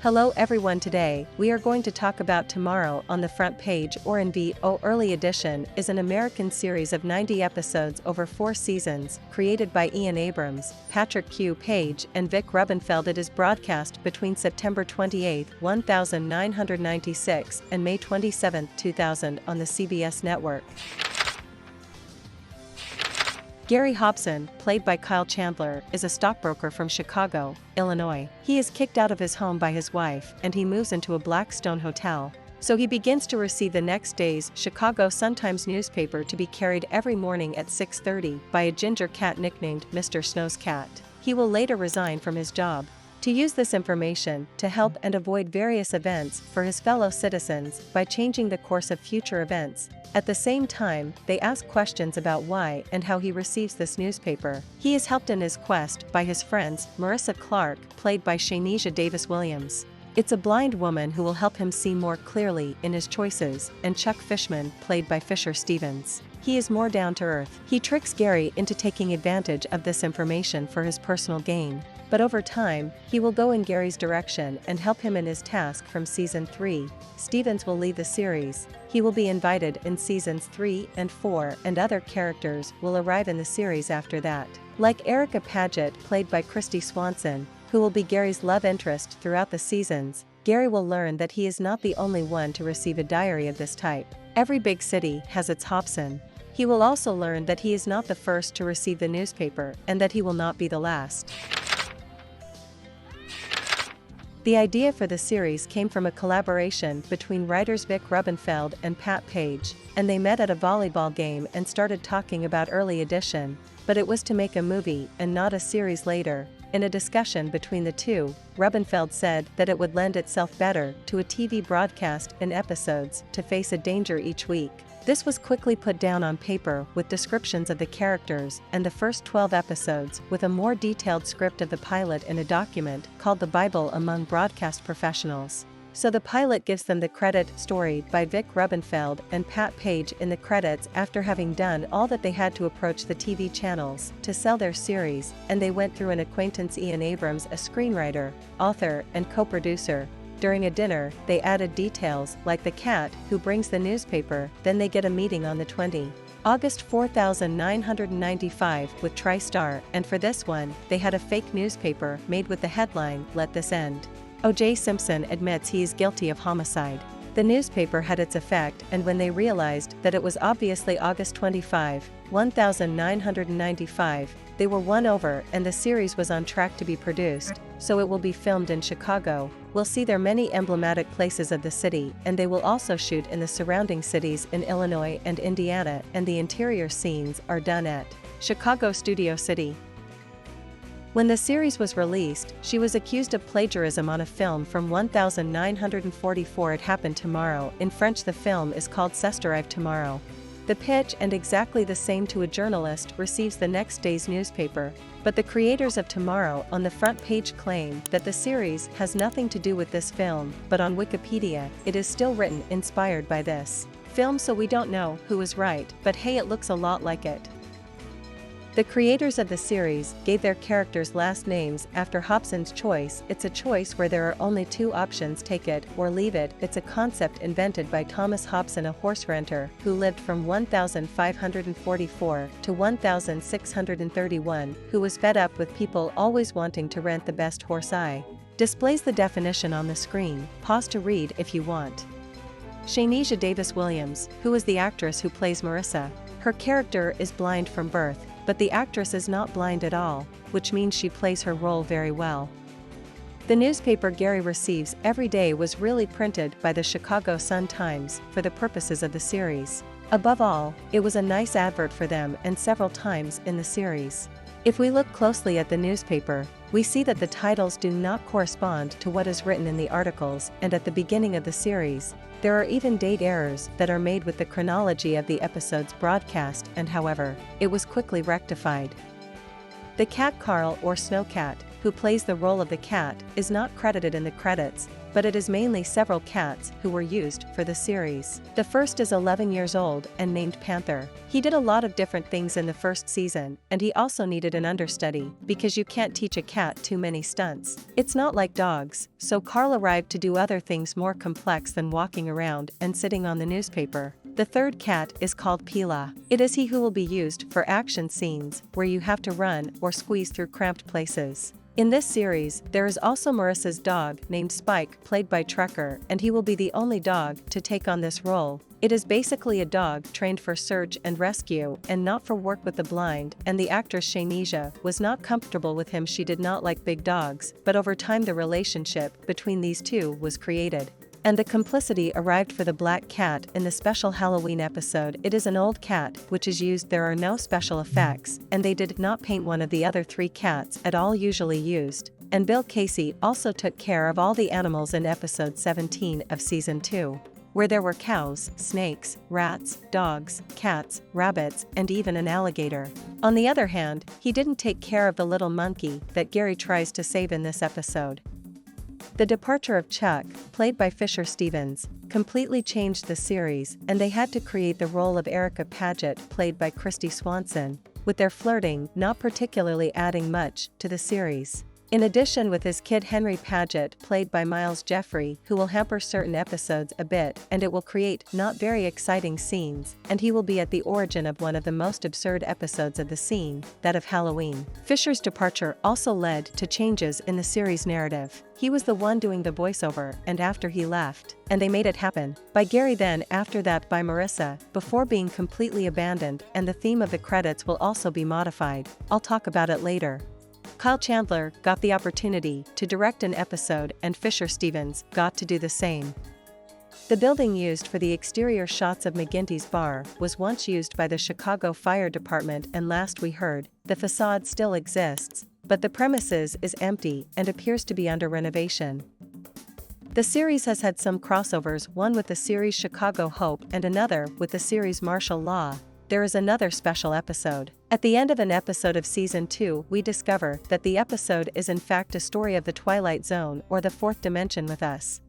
Hello everyone, today we are going to talk about Tomorrow on the Front Page, or in VO. Erly Edition is an American series of 90 episodes over 4 seasons, created by Ian Abrams, Patrick Q. Page and Vic Rubenfeld. It is broadcast between September 28, 1996 and May 27, 2000 on the CBS network. Gary Hobson, played by Kyle Chandler, is a stockbroker from Chicago, Illinois. He is kicked out of his home by his wife and he moves into a Blackstone hotel. So he begins to receive the next day's Chicago Sun-Times newspaper to be carried every morning at 6:30 by a ginger cat nicknamed Mr. Snow's Cat. He will later resign from his job to use this information to help and avoid various events for his fellow citizens by changing the course of future events. At the same time, they ask questions about why and how he receives this newspaper. He is helped in his quest by his friends, Marissa Clark, played by Shaneisha Davis Williams. It's a blind woman who will help him see more clearly in his choices, and Chuck Fishman, played by Fisher Stevens. He is more down to earth. He tricks Gary into taking advantage of this information for his personal gain. But over time, he will go in Gary's direction and help him in his task from Season 3. Stevens will lead the series. He will be invited in Seasons 3 and 4, and other characters will arrive in the series after that. Like Erica Paget, played by Christy Swanson, who will be Gary's love interest throughout the seasons, Gary will learn that he is not the only one to receive a diary of this type. Every big city has its Hobson. He will also learn that he is not the first to receive the newspaper and that he will not be the last. The idea for the series came from a collaboration between writers Vic Rubenfeld and Pat Page, and they met at a volleyball game and started talking about Erly Edition, but it was to make a movie and not a series later. In a discussion between the two, Rubenfeld said that it would lend itself better to a TV broadcast in episodes to face a danger each week. This was quickly put down on paper with descriptions of the characters and the first 12 episodes, with a more detailed script of the pilot in a document called the Bible among broadcast professionals. So the pilot gives them the credit story by Vic Rubenfeld and Pat Page in the credits after having done all that they had to approach the TV channels to sell their series, and they went through an acquaintance, Ian Abrams, a screenwriter, author, and co-producer. During a dinner, they added details like the cat who brings the newspaper. Then they get a meeting on the 20th August 4995 with TriStar, and for this one, they had a fake newspaper made with the headline, "Let This End." O.J. Simpson admits he is guilty of homicide. The newspaper had its effect, and when they realized that it was obviously August 25, 1995, they were won over and the series was on track to be produced, so it will be filmed in Chicago. We'll see their many emblematic places of the city, and they will also shoot in the surrounding cities in Illinois and Indiana, and the interior scenes are done at Chicago Studio City. When the series was released, she was accused of plagiarism on a film from 1944. It Happened Tomorrow. In French, the film is called C'est Arrive Tomorrow. The pitch, and exactly the same to a journalist, receives the next day's newspaper. But the creators of Tomorrow on the Front Page claim that the series has nothing to do with this film, but on Wikipedia, it is still written inspired by this film, so we don't know who is right, but hey, it looks a lot like it. The creators of the series gave their characters last names after Hobson's choice. It's a choice where there are only two options: take it or leave it. It's a concept invented by Thomas Hobson, a horse renter who lived from 1544 to 1631, who was fed up with people always wanting to rent the best horse. Displays the definition on the screen. Pause to read if you want. Shaneisha Davis Williams, who is the actress who plays Marissa. Her character is blind from birth, but the actress is not blind at all, which means she plays her role very well. The newspaper Gary receives every day was really printed by the Chicago Sun-Times for the purposes of the series. Above all, it was a nice advert for them, and several times in the series. If we look closely at the newspaper, we see that the titles do not correspond to what is written in the articles, and at the beginning of the series, there are even date errors that are made with the chronology of the episode's broadcast, and however, it was quickly rectified. The cat Carl, or Snowcat, who plays the role of the cat, is not credited in the credits, but it is mainly several cats who were used for the series. The first is 11 years old and named Panther. He did a lot of different things in the first season, and he also needed an understudy, because you can't teach a cat too many stunts. It's not like dogs, so Carl arrived to do other things more complex than walking around and sitting on the newspaper. The third cat is called Pila. It is he who will be used for action scenes, where you have to run or squeeze through cramped places. In this series, there is also Marissa's dog named Spike, played by Trucker, and he will be the only dog to take on this role. It is basically a dog trained for search and rescue and not for work with the blind, and the actress Shaynesia was not comfortable with him. She did not like big dogs, but over time the relationship between these two was created. And the complicity arrived for the black cat in the special Halloween episode. It is an old cat, which is used. There are no special effects, and they did not paint one of the other 3 cats at all usually used. And Bill Casey also took care of all the animals in episode 17 of season 2, where there were cows, snakes, rats, dogs, cats, rabbits, and even an alligator. On the other hand, he didn't take care of the little monkey that Gary tries to save in this episode. The departure of Chuck, played by Fisher Stevens, completely changed the series, and they had to create the role of Erica Paget, played by Christy Swanson, with their flirting not particularly adding much to the series. In addition, with his kid Henry Paget, played by Miles Jeffrey, who will hamper certain episodes a bit, and it will create not very exciting scenes, and he will be at the origin of one of the most absurd episodes of the scene, that of Halloween. Fisher's departure also led to changes in the series narrative. He was the one doing the voiceover, and after he left, and they made it happen, by Gary, then after that by Marissa, before being completely abandoned, and the theme of the credits will also be modified. I'll talk about it later. Kyle Chandler got the opportunity to direct an episode, and Fisher Stevens got to do the same. The building used for the exterior shots of McGinty's bar was once used by the Chicago Fire Department, and last we heard, the facade still exists, but the premises is empty and appears to be under renovation. The series has had some crossovers, one with the series Chicago Hope and another with the series Martial Law. There is another special episode. At the end of an episode of season 2, we discover that the episode is in fact a story of the Twilight Zone or the fourth dimension with us.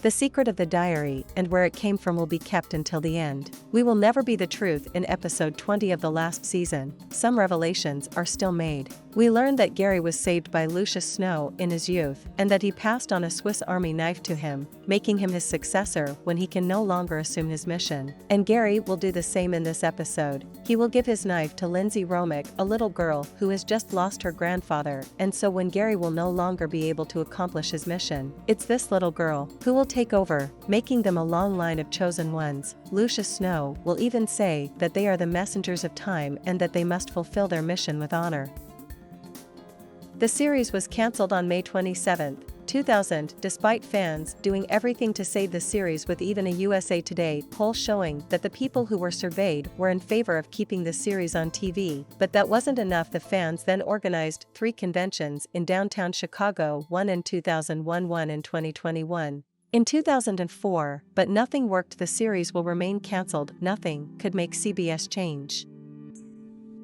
The secret of the diary and where it came from will be kept until the end. We will never be the truth. In episode 20 of the last season, some revelations are still made. We learn that Gary was saved by Lucius Snow in his youth, and that he passed on a Swiss Army knife to him, making him his successor when he can no longer assume his mission. And Gary will do the same in this episode. He will give his knife to Lindsay Romick, a little girl who has just lost her grandfather, and so when Gary will no longer be able to accomplish his mission, it's this little girl who will take over, making them a long line of chosen ones. Lucius Snow will even say that they are the messengers of time and that they must fulfill their mission with honor. The series was cancelled on May 27, 2000, despite fans doing everything to save the series, with even a USA Today poll showing that the people who were surveyed were in favor of keeping the series on TV. But that wasn't enough. The fans then organized 3 conventions in downtown Chicago, one in 2001, one in 2021. In 2004, but nothing worked. The series will remain cancelled. Nothing could make CBS change.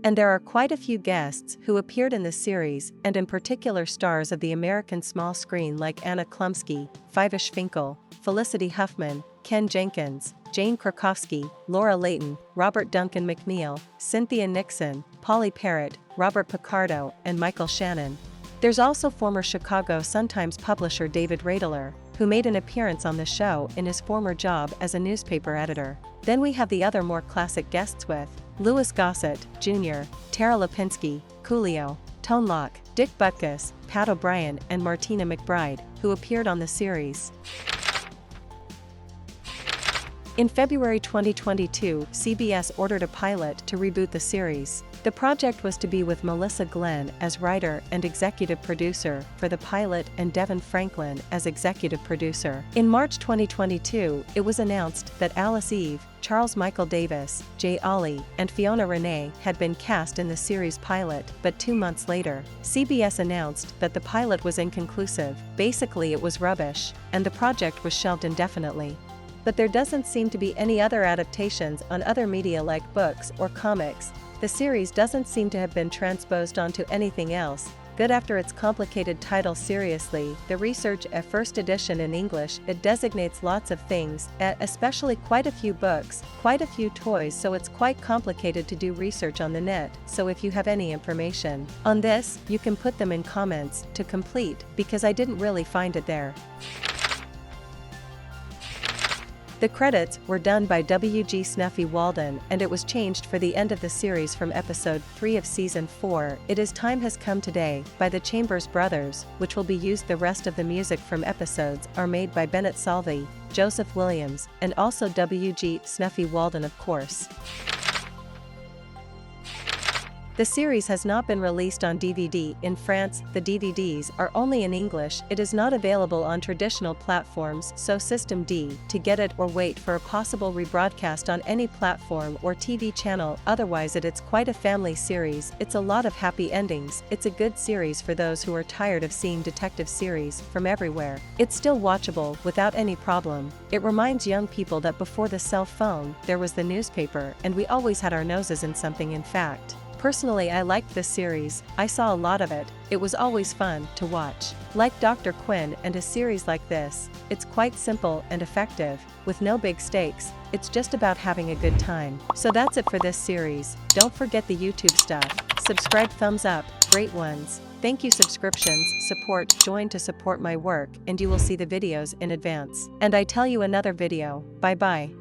And there are quite a few guests who appeared in the series, and in particular stars of the American small screen like Anna Klumsky, Fivish Finkel, Felicity Huffman, Ken Jenkins, Jane Krakowski, Laura Layton, Robert Duncan McNeil, Cynthia Nixon, Polly Parrott, Robert Picardo, and Michael Shannon. There's also former Chicago Sun-Times publisher David Radler, who made an appearance on the show in his former job as a newspaper editor. Then we have the other more classic guests with Louis Gossett, Jr., Tara Lipinski, Coolio, Tone Loc, Dick Butkus, Pat O'Brien, and Martina McBride, who appeared on the series. In February 2022, CBS ordered a pilot to reboot the series. The project was to be with Melissa Glenn as writer and executive producer for the pilot, and Devin Franklin as executive producer. In March 2022, it was announced that Alice Eve, Charles Michael Davis, Jay Ollie, and Fiona Renee had been cast in the series pilot, but 2 months later, CBS announced that the pilot was inconclusive. Basically, it was rubbish, and the project was shelved indefinitely. But there doesn't seem to be any other adaptations on other media like books or comics. The series doesn't seem to have been transposed onto anything else. good after its complicated title. Seriously, the research at first edition in English, it designates lots of things, especially quite a few books, quite a few toys, so it's quite complicated to do research on the net. So if you have any information on this, you can put them in comments to complete, because I didn't really find it there. The credits were done by W.G. Snuffy Walden, and it was changed for the end of the series from episode 3 of season 4, It Is Time Has Come Today, by the Chambers Brothers, which will be used. The rest of the music from episodes are made by Bennett Salvi, Joseph Williams, and also W.G. Snuffy Walden, of course. The series has not been released on DVD in France. The DVDs are only in English. It is not available on traditional platforms, so System D to get it or wait for a possible rebroadcast on any platform or TV channel. Otherwise it's quite a family series. It's a lot of happy endings. It's a good series for those who are tired of seeing detective series from everywhere. It's still watchable without any problem. It reminds young people that before the cell phone, there was the newspaper, and we always had our noses in something. In fact, personally, I liked this series. I saw a lot of it. It was always fun to watch. Like Dr. Quinn and a series like this, it's quite simple and effective, with no big stakes. It's just about having a good time. So that's it for this series. Don't forget the YouTube stuff. Subscribe, thumbs up, great ones. Thank you. Subscriptions, support, join to support my work, and you will see the videos in advance. And I tell you another video. Bye bye.